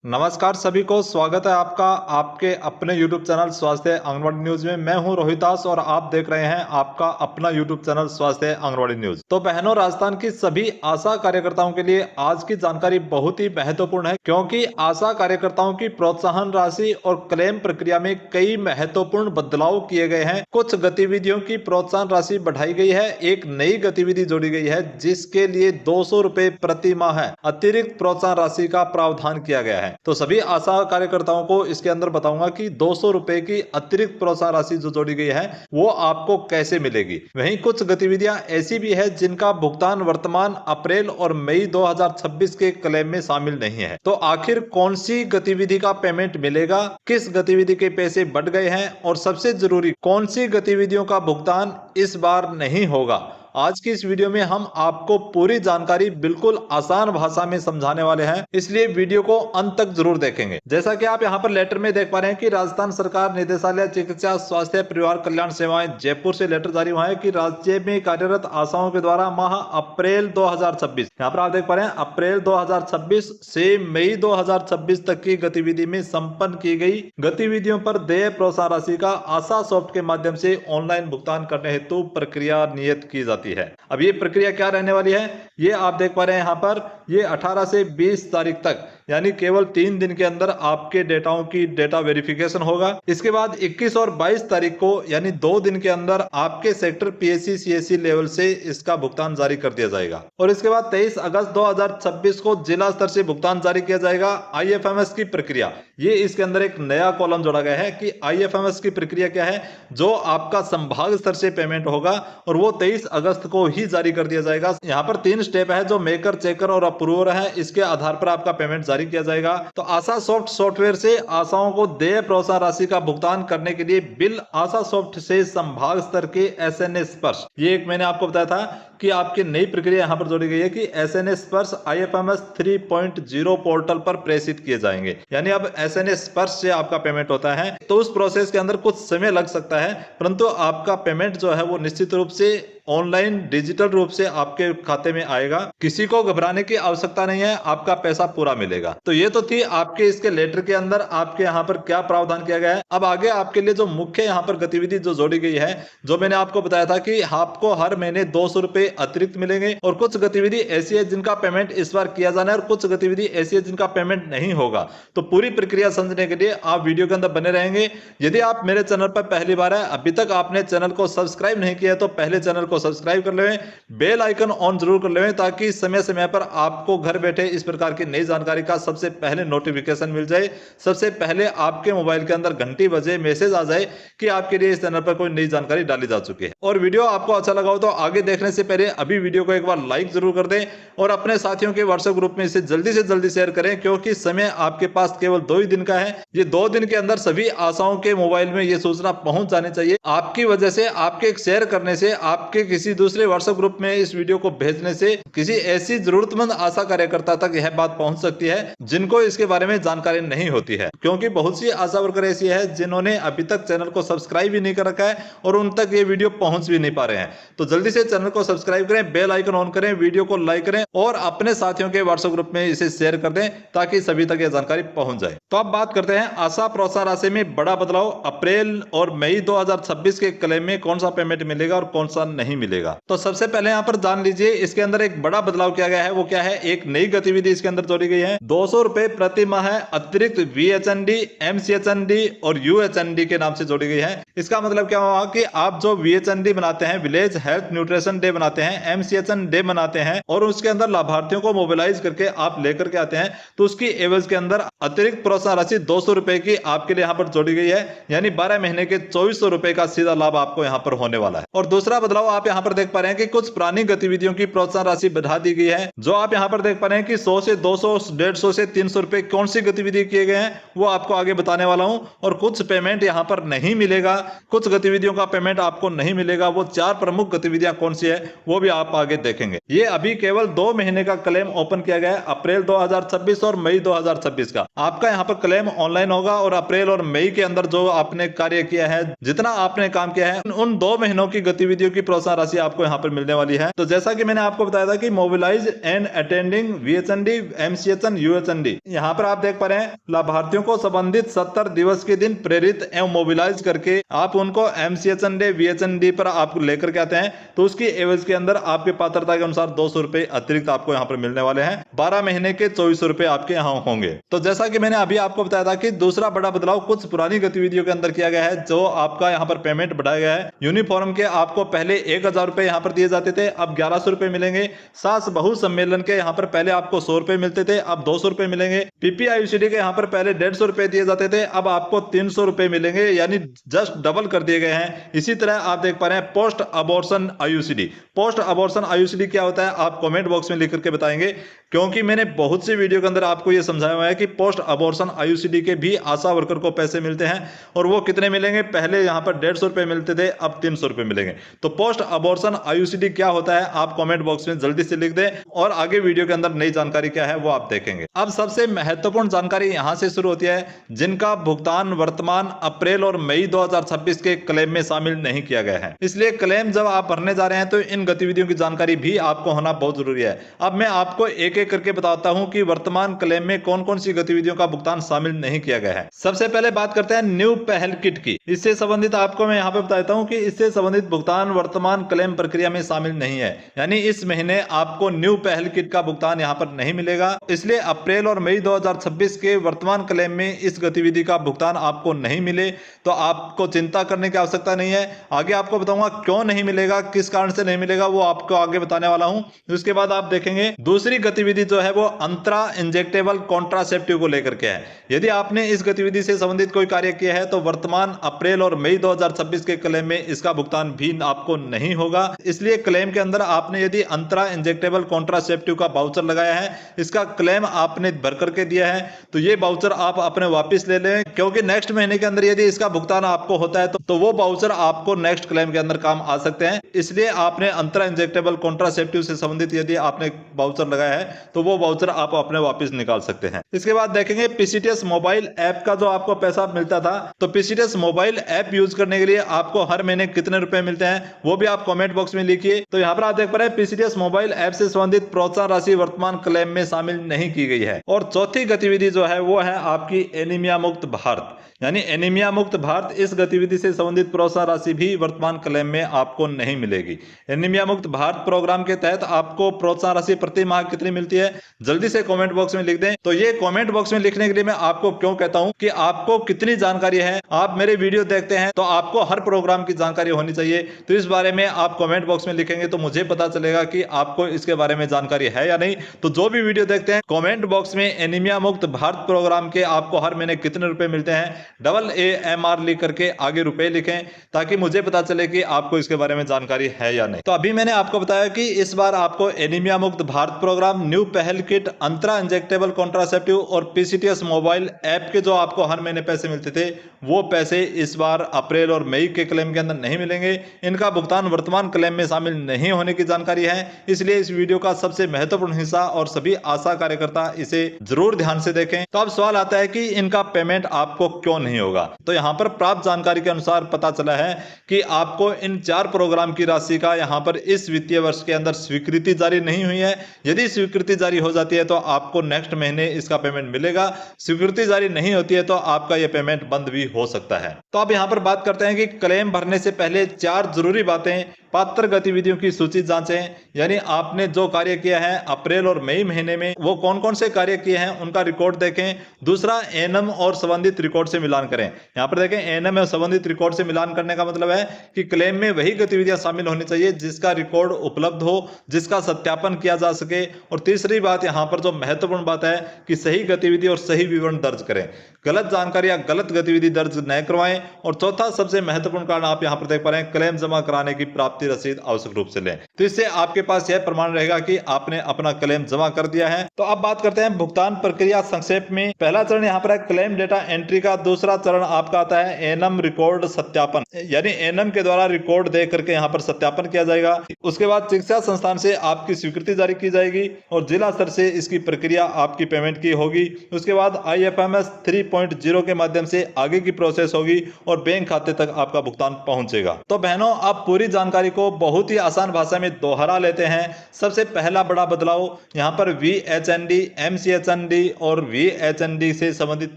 नमस्कार सभी को स्वागत है आपका आपके अपने YouTube चैनल स्वास्थ्य आंगनवाड़ी न्यूज में। मैं हूं रोहित दास और आप देख रहे हैं आपका अपना YouTube चैनल स्वास्थ्य आंगनवाड़ी न्यूज। तो बहनों, राजस्थान की सभी आशा कार्यकर्ताओं के लिए आज की जानकारी बहुत ही महत्वपूर्ण है, क्योंकि आशा कार्यकर्ताओं की प्रोत्साहन राशि और क्लेम प्रक्रिया में कई महत्वपूर्ण बदलाव किए गए हैं। कुछ गतिविधियों की प्रोत्साहन राशि बढ़ाई गई है, एक नई गतिविधि जोड़ी गई है जिसके लिए 200 रुपए प्रति माह अतिरिक्त प्रोत्साहन राशि का प्रावधान किया गया है। तो सभी आशा कार्यकर्ताओं को इसके अंदर बताऊंगा कि 200 रुपए की अतिरिक्त प्रोत्साहन राशि जो जोड़ी गई है वो आपको कैसे मिलेगी। वहीं कुछ गतिविधियां ऐसी भी है जिनका भुगतान वर्तमान अप्रैल और मई 2026 के क्लेम में शामिल नहीं है। तो आखिर कौन सी गतिविधि का पेमेंट मिलेगा, किस गतिविधि के पैसे बढ़ गए हैं और सबसे जरूरी कौन सी गतिविधियों का भुगतान इस बार नहीं होगा, आज की इस वीडियो में हम आपको पूरी जानकारी बिल्कुल आसान भाषा में समझाने वाले हैं, इसलिए वीडियो को अंत तक जरूर देखेंगे। जैसा कि आप यहाँ पर लेटर में देख पा रहे हैं कि राजस्थान सरकार निदेशालय चिकित्सा स्वास्थ्य परिवार कल्याण सेवाएं जयपुर से लेटर जारी हुआ है कि राज्य में कार्यरत आशाओं के द्वारा माह अप्रैल 2026, यहाँ पर आप देख पा रहे हैं अप्रैल 2026 से मई 2026 तक की गतिविधि में संपन्न की गई गतिविधियों पर देय प्रोत्साहन राशि का आशा सॉफ्ट के माध्यम से ऑनलाइन भुगतान करने हेतु प्रक्रिया नियत की जाती है। अब ये प्रक्रिया क्या रहने वाली है, ये आप देख पा रहे हैं यहाँ पर, ये 18 से 20 तारीख तक यानी केवल 3 दिन के अंदर आपके डेटाओं की डेटा वेरिफिकेशन होगा। इसके बाद 21 और 22 तारीख को यानी 2 दिन के अंदर आपके सेक्टर पीएससी सीएससी लेवल से इसका भुगतान जारी कर दिया जाएगा और इसके बाद 23 अगस्त 2026 को जिला स्तर से भुगतान जारी किया जाएगा। आईएफएमएस की प्रक्रिया, ये इसके अंदर एक नया कॉलम जोड़ा गया है कि आईएफएमएस की प्रक्रिया क्या है, जो आपका संभाग स्तर से पेमेंट होगा और वो 23 अगस्त को ही जारी कर दिया जाएगा। यहाँ पर 3 स्टेप है, जो मेकर, चेकर और अप्रूवर है, इसके आधार पर आपका पेमेंट जारी किया जाएगा। तो आशा सॉफ्ट सॉफ्टवेयर से आशाओं को देय प्रोत्साहन राशि का भुगतान करने के लिए बिल आशा सॉफ्ट से संभाग स्तर के एसएनएस स्पर्श, ये एक मैंने आपको बताया था कि आपकी नई प्रक्रिया यहां पर जोड़ी गई है कि एसएनएस स्पर्श आईएफएमएस 3.0 पोर्टल पर प्रेषित किए जाएंगे। यानी अब एसएनएस स्पर्श से आपका पेमेंट होता है, तो उस प्रोसेस के अंदर कुछ समय लग सकता है, परंतु आपका पेमेंट जो है वो निश्चित रूप से ऑनलाइन डिजिटल रूप से आपके खाते में आएगा। किसी को घबराने की आवश्यकता नहीं है, आपका पैसा पूरा मिलेगा। तो ये तो थी आपके इसके लेटर के अंदर आपके यहाँ पर क्या प्रावधान किया गया है। अब आगे आपके लिए जो मुख्य यहाँ पर गतिविधि जो जोड़ी गई है, जो मैंने आपको बताया था कि आपको हर महीने 200 रुपए अतिरिक्त मिलेंगे और कुछ गतिविधि ऐसी है जिनका पेमेंट इस बार किया जाना है और कुछ गतिविधि ऐसी है जिनका पेमेंट नहीं होगा। तो पूरी प्रक्रिया समझने के लिए आप वीडियो के अंदर बने रहेंगे। यदि आप मेरे चैनल पर पहली बार है, अभी तक आपने चैनल को सब्सक्राइब नहीं किया, तो पहले चैनल को सब्सक्राइब कर लें, बेल आइकन ऑन जरूर कर लें, ताकि समय समय पर आपको घर बैठे इस प्रकार की नई जानकारी का सबसे पहले नोटिफिकेशन मिल जाए, सबसे पहले आपके मोबाइल के अंदर घंटी बजे, मैसेज आ जाए कि आपके लिए इस चैनल पर कोई नई जानकारी डाली जा चुकी है। और वीडियो आपको अच्छा लगा हो तो आगे देखने से पहले अभी वीडियो को एक बार लाइक जरूर कर दें और अपने साथियों के व्हाट्सएप ग्रुप में इसे जल्दी से जल्दी शेयर करें, क्योंकि समय आपके पास केवल 2 ही दिन का है। ये 2 दिन के अंदर सभी आशाओं के मोबाइल में ये सूचना पहुंच जानी चाहिए। आपकी वजह से, आपके शेयर करने से, आपके किसी दूसरे व्हाट्सएप ग्रुप में इस वीडियो को भेजने से किसी ऐसी जरूरतमंद आशा कार्यकर्ता तक यह बात पहुंच सकती है जिनको इसके बारे में जानकारी नहीं होती है, क्योंकि बहुत सी आशा वर्कर ऐसी है जिन्होंने अभी तक चैनल को सब्सक्राइब ही नहीं कर रखा है और उन तक ये वीडियो पहुंच भी नहीं पा रहे हैं। तो जल्दी से चैनल को सब्सक्राइब करें, बेल आइकन ऑन करें, वीडियो को लाइक करें और अपने साथियों के व्हाट्सएप ग्रुप में इसे शेयर कर दें ताकि सभी तक यह जानकारी पहुंच जाए। तो अब बात करते हैं आशा प्रोत्साहन राशि में बड़ा बदलाव, अप्रैल और मई 2026 के क्लेम में कौन सा पेमेंट मिलेगा और कौन सा नहीं मिलेगा। तो सबसे पहले यहाँ पर जान लीजिए, इसके अंदर एक बड़ा बदलाव किया गया है। वो क्या है, एक नई गतिविधि इसके अंदर जोड़ी गई है। 200 रुपए प्रति माह अतिरिक्त वीएचएनडी, एमसीएचएनडी और यूएचएनडी के नाम से जोड़ी गई है। इसका मतलब क्या हुआ कि आप जो वीएचएनडी बनाते हैं, विलेज हेल्थ न्यूट्रिशन डे बनाते हैं, एमसीएचएन डे बनाते हैं और उसके अंदर लाभार्थियों को मोबिलाइज करके आप लेकर के आते हैं, तो उसकी एवज के अंदर अतिरिक्त प्रोत्साहन राशि 200 रुपए की आपके लिए यहाँ पर जोड़ी गई है। यानी 12 महीने के 2400 रुपए का सीधा लाभ आपको यहाँ पर होने वाला है। और दूसरा बदलाव आप यहाँ पर देख पा रहे हैं कि कुछ पुरानी गतिविधियों की प्रोत्साहन राशि बढ़ा दी गई है। जो आप यहाँ पर देख पा रहे हैं कि 100 से 200, 150 से 300 रुपए कौन सी गतिविधि किए गए हैं वो आपको आगे बताने वाला हूं। और कुछ पेमेंट यहाँ पर नहीं मिलेगा, कुछ गतिविधियों का पेमेंट आपको नहीं मिलेगा। वो 4 प्रमुख गतिविधियां कौन सी है वो भी आप आगे देखेंगे। ये अभी केवल 2 महीने का क्लेम ओपन किया गया है, अप्रैल 2026 और मई 2026 का। आपका यहाँ पर क्लेम ऑनलाइन होगा और अप्रैल और मई के अंदर जो आपने कार्य किया है, जितना आपने काम किया है, उन 2 महीनों की गतिविधियों की प्रोत्साहन राशि आपको यहाँ पर मिलने वाली है। तो जैसा कि मैंने आपको बताया था कि mobilise and attending VHND, MCHN, UHND, यहाँ पर आप देख पा रहे हैं लाभार्थियों को संबंधित 70 दिवस के दिन प्रेरित एवं मोबिलाइज करके आप उनको MCHN डे VHND पर आप लेकर के आते हैं, तो उसकी एवज के अंदर आपके पात्रता के अनुसार 200 रुपए अतिरिक्त आपको यहाँ पर मिलने वाले हैं। 12 महीने के 2400 रुपए आपके यहाँ होंगे। तो जैसा कि मैंने अभी आपको बताया था कि दूसरा बड़ा बदलाव कुछ पुरानी गतिविधियों के अंदर किया गया है, जो आपका यहाँ पर पेमेंट बढ़ाया गया है। यूनिफॉर्म के आपको पहले 1000 रुपए यहाँ पर दिए जाते थे, अब 1100 रुपए मिलेंगे। सास बहु सम्मेलन के यहाँ पर पहले आपको 100 रुपए मिलते थे, अब 200 रुपए मिलेंगे। PPIUCD के यहाँ पर पहले 150 रुपए दिए जाते थे, अब आपको 300 रुपए मिलेंगे, यानी जस्ट डबल कर दिए गए हैं। इसी तरह आप देख पा रहे हैं post abortion IUCD। Post abortion IUCD क्या होता है, आप कमेंट बॉक्स में लिख करके बताएंगे, क्योंकि मैंने बहुत सी वीडियो के अंदर आपको यह समझाया हुआ है कि पोस्ट अबॉर्शन IUCD के भी आशा वर्कर को पैसे मिलते हैं, और वो कितने मिलेंगे, पहले यहाँ पर 150 रुपए मिलते थे, अब 300 रुपए मिलेंगे। तो पोस्ट अबॉर्शन IUCD क्या होता है, आप कमेंट बॉक्स में जल्दी से लिख दें, और आगे वीडियो के अंदर नई जानकारी क्या है वो आप देखेंगे। अब सबसे महत्वपूर्ण जानकारी यहां से शुरू होती है, जिनका भुगतान वर्तमान अप्रैल और मई 2026 के क्लेम में शामिल नहीं किया गया है। इसलिए क्लेम जब आप भरने जा रहे हैं तो इन गतिविधियों की जानकारी भी आपको होना बहुत जरूरी है। अब मैं आपको एक एक करके बताता हूं कि वर्तमान क्लेम में कौन कौन सी गतिविधियों का भुगतान शामिल नहीं किया गया है। सबसे पहले बात करते हैं न्यू पहल किट की। इससे संबंधित आपको मैं यहाँ पे बताता हूँ कि इससे संबंधित भुगतान वर्तमान क्लेम प्रक्रिया में शामिल नहीं है, यानी इस महीने आपको न्यू पहल किट का भुगतान यहाँ पर नहीं मिलेगा। इसलिए अप्रैल और मई 2026 के वर्तमान क्लेम में इस गतिविधि का भुगतान आपको नहीं मिले तो आपको चिंता करने की आवश्यकता नहीं है। आगे आपको बताऊंगा क्यों नहीं मिलेगा, किस कारण से नहीं मिलेगा, वो आपको आगे बताने वाला हूं। उसके बाद आप देखेंगे दूसरी गतिविधि जो है वो अंतरा इंजेक्टेबल कॉन्ट्रासेप्टिव को लेकर के है। यदि आपने इस गतिविधि से संबंधित कोई कार्य किया है तो वर्तमान अप्रैल और मई 2026 के क्लेम में इसका भुगतान भी आपको नहीं होगा। इसलिए क्लेम के अंदर आपने यदि अंतरा इंजेक्टेबल कॉन्ट्रासेप्टिव का वाउचर लगाया है, इसका क्लेम आपने भर करके दिया है, तो ये वाउचर आप अपने वापस ले लें, क्योंकि नेक्स्ट महीने के अंदर यदि इसका भुगतान आपको होता है तो वो वाउचर आपको नेक्स्ट क्लेम के अंदर काम आ सकते हैं। इसलिए आपने अंतरा इंजेक्टेबल कॉन्ट्रासेप्टिव से संबंधित यदि आपने वाउचर लगाया है तो वो वाउचर आप अपने वापस निकाल सकते हैं। इसके बाद देखेंगे PCTS मोबाइल ऐप का जो आपको पैसा मिलता था, तो PCTS मोबाइल ऐप यूज करने के लिए आपको हर महीने कितने रुपए मिलते हैं वो भी आप कमेंट बॉक्स में लिखिए। तो यहाँ पर आप देख पा रहे हैं PCTS मोबाइल ऐप से संबंधित प्रोत्साहन राशि वर्तमान क्लेम में शामिल नहीं की गई है। और चौथी गतिविधि जो है वो है आपकी एनीमिया मुक्त भारत, यानी एनीमिया मुक्त भारत। इस गतिविधि से संबंधित प्रोत्साहन राशि भी वर्तमान क्लेम में आपको नहीं मिलेगी। एनीमिया मुक्त भारत प्रोग्राम के तहत आपको प्रोत्साहन राशि प्रति माह कितनी मिलती है, जल्दी से कमेंट बॉक्स में लिख दें। तो ये कमेंट बॉक्स में लिखने के लिए मैं आपको क्यों कहता हूं कि आपको कितनी जानकारी है, आप मेरे वीडियो देखते हैं तो आपको हर प्रोग्राम की जानकारी होनी चाहिए। तो इस बारे में आप कमेंट बॉक्स में लिखेंगे तो मुझे पता चलेगा कि आपको इसके बारे में जानकारी है या नहीं। तो जो भी वीडियो देखते हैं कमेंट बॉक्स में एनीमिया मुक्त भारत प्रोग्राम के आपको हर महीने कितने रुपए मिलते हैं AAMR लिख करके आगे रुपए लिखें, ताकि मुझे पता चले कि आपको इसके बारे में जानकारी है या नहीं। तो अभी मैंने आपको बताया कि इस बार आपको एनीमिया मुक्त भारत प्रोग्राम, न्यू पहल किट, अंतरा इंजेक्टेबल कॉन्ट्रासेप्टिव और PCTS मोबाइल ऐप के जो आपको हर महीने पैसे मिलते थे वो पैसे इस बार अप्रैल और मई के क्लेम के अंदर नहीं मिलेंगे। इनका भुगतान वर्तमान क्लेम में शामिल नहीं होने की जानकारी है। इसलिए इस वीडियो का सबसे महत्वपूर्ण हिस्सा और सभी आशा कार्यकर्ता इसे जरूर ध्यान से देखें। तो अब सवाल आता है कि इनका पेमेंट आपको क्यों नहीं होगा। तो यहाँ पर प्राप्त जानकारी के अनुसार पता चला है कि आपको इन 4 प्रोग्राम की राशि का यहाँ पर इस वित्तीय वर्ष के अंदर स्वीकृति जारी नहीं हुई है। यदि स्वीकृति जारी हो जाती है तो आपको नेक्स्ट महीने इसका पेमेंट मिलेगा। स्वीकृति जारी नहीं होती है तो आपका यह पेमेंट बंद भी हो सकता है। तो अब यहाँ पर बात करते हैं कि क्लेम भरने से पहले 4 जरूरी बातें। पात्र गतिविधियों की सूची जांचें, यानी आपने जो कार्य किया है अप्रैल और मई महीने में वो कौन कौन से कार्य किए हैं उनका रिकॉर्ड देखें। दूसरा, एएनएम और संबंधित रिकॉर्ड से मिलान करें। यहाँ पर देखें एएनएम और संबंधित रिकॉर्ड से मिलान करने का मतलब है कि क्लेम में वही गतिविधियां शामिल होनी चाहिए जिसका रिकॉर्ड उपलब्ध हो, जिसका सत्यापन किया जा सके। और तीसरी बात यहाँ पर जो महत्वपूर्ण बात है कि सही गतिविधि और सही विवरण दर्ज करें, गलत जानकारी या गलत गतिविधि दर्ज न करवाएं। और चौथा सबसे महत्वपूर्ण कारण आप यहाँ पर देख पा रहे हैं, क्लेम जमा कराने की प्राप्ति रसीद आवश्यक रूप से लें। तो इससे आपके पास यह प्रमाण रहेगा कि आपने अपना क्लेम जमा कर दिया है। तो अब बात करते हैं भुगतान प्रक्रिया संक्षेप में। पहला चरण यहाँ पर है क्लेम डेटा एंट्री का, दूसरा चरण आपका आता है एएनएम रिकॉर्ड सत्यापन, यानी एएनएम के द्वारा रिकॉर्ड दे करके यहाँ पर सत्यापन किया जाएगा। उसके बाद शिक्षा संस्थान से आपकी स्वीकृति जारी की जाएगी और जिला स्तर से इसकी प्रक्रिया आपकी पेमेंट की होगी। उसके बाद IFMS 3.0 के माध्यम से आगे की प्रोसेस होगी और बैंक खाते तक आपका भुगतान पहुंचेगा। तो बहनों, आप पूरी जानकारी को बहुत ही आसान भाषा में दोहरा लेते हैं। सबसे पहला बड़ा बदलाव यहाँ पर VHND, MCHND और VHND से संबंधित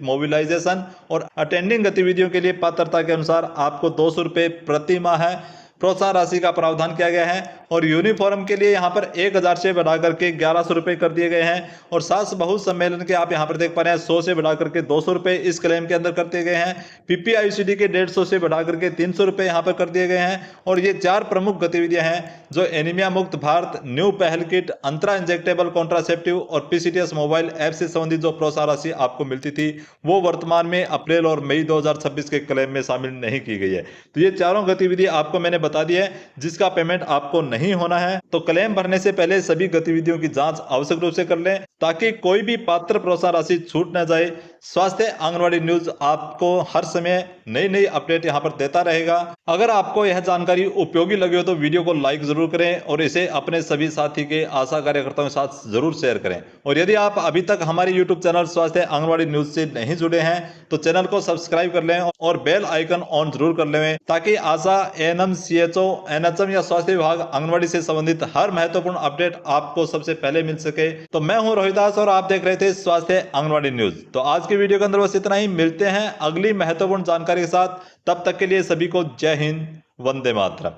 मोबिलाइजेशन और अटेंडिंग गतिविधियों के लिए पात्रता के अनुसार आपको 200 रुपये प्रति माह है प्रोत्साहन राशि का प्रावधान किया गया है। और यूनिफॉर्म के लिए यहाँ पर 1000 से बढ़ा करके 1100 रुपये कर दिए गए हैं। और सास बहु सम्मेलन के आप यहाँ पर देख पा रहे हैं 100 से बढ़ा करके 200 रुपये इस क्लेम के अंदर कर दिए गए हैं। PPICD के 150 से बढ़ा करके 300 रुपये यहाँ पर कर दिए गए हैं। और ये 4 प्रमुख गतिविधियां हैं जो एनीमिया मुक्त भारत, न्यू पहल किट, अंतरा इंजेक्टेबल कॉन्ट्रासेप्टिव और PCTS मोबाइल ऐप से संबंधित जो प्रोत्साहन राशि आपको मिलती थी वो वर्तमान में अप्रैल और मई 2026 के क्लेम में शामिल नहीं की गई है। तो ये चारों गतिविधि आपको मैंने बता दी है जिसका पेमेंट आपको नहीं होना है। तो क्लेम भरने से पहले सभी गतिविधियों की जांच आवश्यक रूप से कर लें ताकि कोई भी पात्र प्रोत्साहन राशि छूट न जाए। स्वास्थ्य आंगनवाड़ी न्यूज आपको हर समय नई नई अपडेट यहां पर देता रहेगा। अगर आपको यह जानकारी उपयोगी लगी हो तो वीडियो को लाइक जरूर करें और इसे अपने सभी साथी के आशा कार्यकर्ताओं के साथ जरूर शेयर करें। और यदि आप अभी तक हमारे यूट्यूब चैनल स्वास्थ्य आंगनवाड़ी न्यूज से नहीं जुड़े हैं तो चैनल को सब्सक्राइब कर लें और बेल आइकन ऑन जरूर कर लें ताकि आशा, ANM, CHO, NHM या स्वास्थ्य विभाग आंगनवाड़ी से संबंधित हर महत्वपूर्ण अपडेट आपको सबसे पहले मिल सके। तो मैं हूं रोहिदास और आप देख रहे थे स्वास्थ्य आंगनवाड़ी न्यूज। तो आज की वीडियो के अंदर बस इतना ही। मिलते हैं अगली महत्वपूर्ण जानकारी के साथ। तब तक के लिए सभी को जय हिंद, वंदे मातरम।